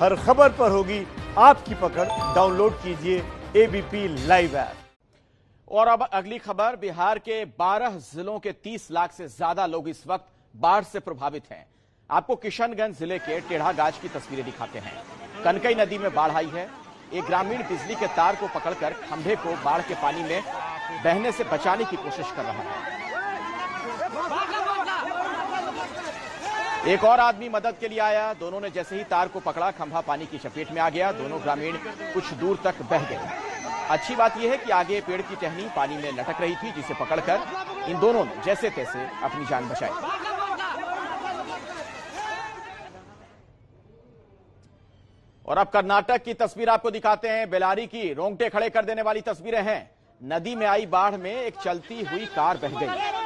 हर खबर पर होगी आपकी पकड़। डाउनलोड कीजिए एबीपी लाइव ऐप। और अब अगली खबर, बिहार के 12 जिलों के 30 लाख से ज्यादा लोग इस वक्त बाढ़ से प्रभावित हैं। आपको किशनगंज जिले के टेढ़ागाछ की तस्वीरें दिखाते हैं। कनकई नदी में बाढ़ आई है। एक ग्रामीण बिजली के तार को पकड़कर खंभे को बाढ़ के पानी में बहने से बचाने की कोशिश कर रहा है। एक और आदमी मदद के लिए आया। दोनों ने जैसे ही तार को पकड़ा, खंभा पानी की चपेट में आ गया। दोनों ग्रामीण कुछ दूर तक बह गए। अच्छी बात यह है कि आगे पेड़ की टहनी पानी में लटक रही थी, जिसे पकड़कर इन दोनों ने जैसे तैसे अपनी जान बचाई। और अब कर्नाटक की तस्वीर आपको दिखाते हैं। बेलारी की रोंगटे खड़े कर देने वाली तस्वीरें हैं। नदी में आई बाढ़ में एक चलती हुई कार बह गई।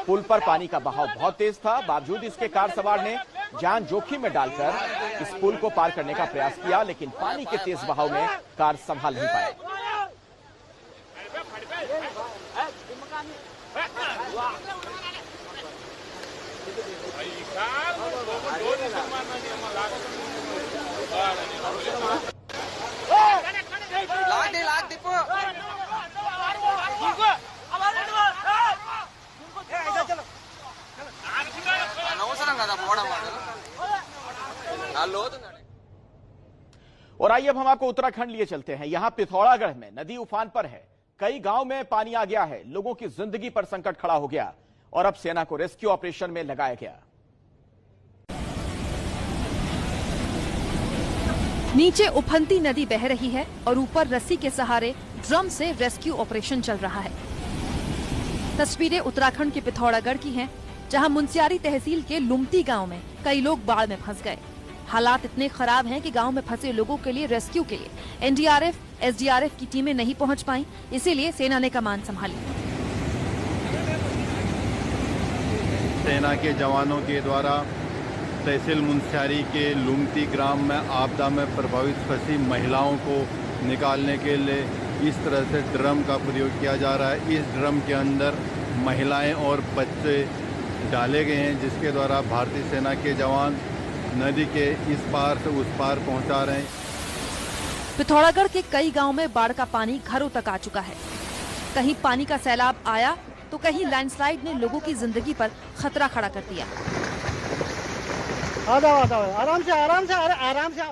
पुल पर पानी का बहाव बहुत तेज था, बावजूद इसके कार सवार ने जान जोखिम में डालकर इस पुल को पार करने का प्रयास किया, लेकिन पानी के तेज बहाव में कार संभाल नहीं पाए। और आइए अब हम आपको उत्तराखंड लिए चलते हैं। यहां पिथौरागढ़ में नदी उफान पर है। कई गांव में पानी आ गया है। लोगों की जिंदगी पर संकट खड़ा हो गया और अब सेना को रेस्क्यू ऑपरेशन में लगाया गया। नीचे उफनती नदी बह रही है और ऊपर रस्सी के सहारे ड्रम से रेस्क्यू ऑपरेशन चल रहा है। तस्वीरें उत्तराखंड के पिथौरागढ़ की हैं, जहां मुंसियारी तहसील के लुमती गांव में कई लोग बाढ़ में फंस गए। हालात इतने खराब हैं कि गांव में फंसे लोगों के लिए रेस्क्यू के लिए एनडीआरएफ, एसडीआरएफ की टीमें नहीं पहुंच पाईं, इसीलिए सेना ने कमान संभाली। सेना के जवानों के द्वारा तहसील मुंसियारी के लुमती ग्राम में आपदा में प्रभावित फंसी महिलाओं को निकालने के लिए इस तरह से ड्रम का प्रयोग किया जा रहा है। इस ड्रम के अंदर महिलाएं और बच्चे डाले गए हैं, जिसके द्वारा भारतीय सेना के जवान नदी के इस पार से उस पार पहुंचा रहे हैं। पिथौरागढ़ के कई गांव में बाढ़ का पानी घरों तक आ चुका है। कहीं पानी का सैलाब आया तो कहीं लैंडस्लाइड ने लोगों की जिंदगी पर खतरा खड़ा कर दिया। आराम से।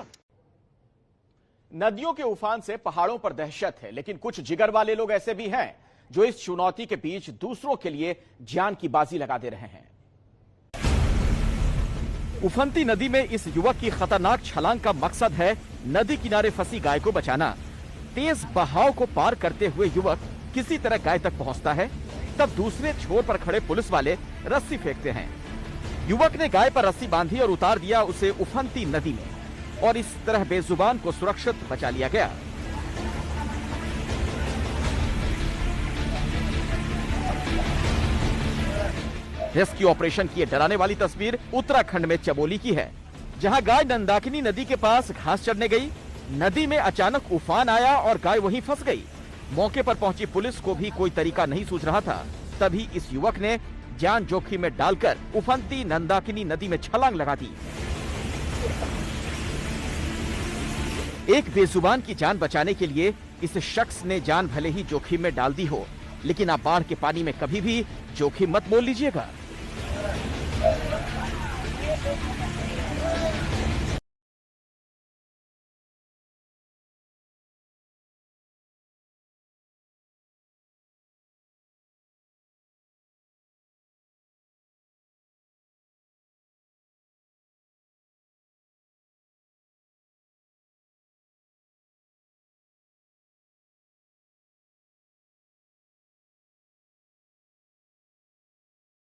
नदियों के उफान से पहाड़ों पर दहशत है, लेकिन कुछ जिगर वाले लोग ऐसे भी हैं जो इस चुनौती के बीच दूसरों के लिए जान की बाजी लगा दे रहे हैं। उफनती नदी में इस युवक की खतरनाक छलांग का मकसद है नदी किनारे फंसी गाय को बचाना। तेज बहाव को पार करते हुए युवक किसी तरह गाय तक पहुंचता है, तब दूसरे छोर पर खड़े पुलिस वाले रस्सी फेंकते हैं। युवक ने गाय पर रस्सी बांधी और उतार दिया उसे उफनती नदी में, और इस तरह बेजुबान को सुरक्षित बचा लिया गया। रेस्क्यू ऑपरेशन की डराने वाली तस्वीर उत्तराखंड में चमोली की है, जहां गाय नंदाकिनी नदी के पास घास चरने गई। नदी में अचानक उफान आया और गाय वहीं फंस गई। मौके पर पहुंची पुलिस को भी कोई तरीका नहीं सूझ रहा था। तभी इस युवक ने जान जोखिम में डालकर उफनती नंदाकिनी नदी में छलांग लगा दी। एक बेजुबान की जान बचाने के लिए इस शख्स ने जान भले ही जोखिम में डाल दी हो, लेकिन आप बाढ़ के पानी में कभी भी जोखिम मत मोल लीजिएगा।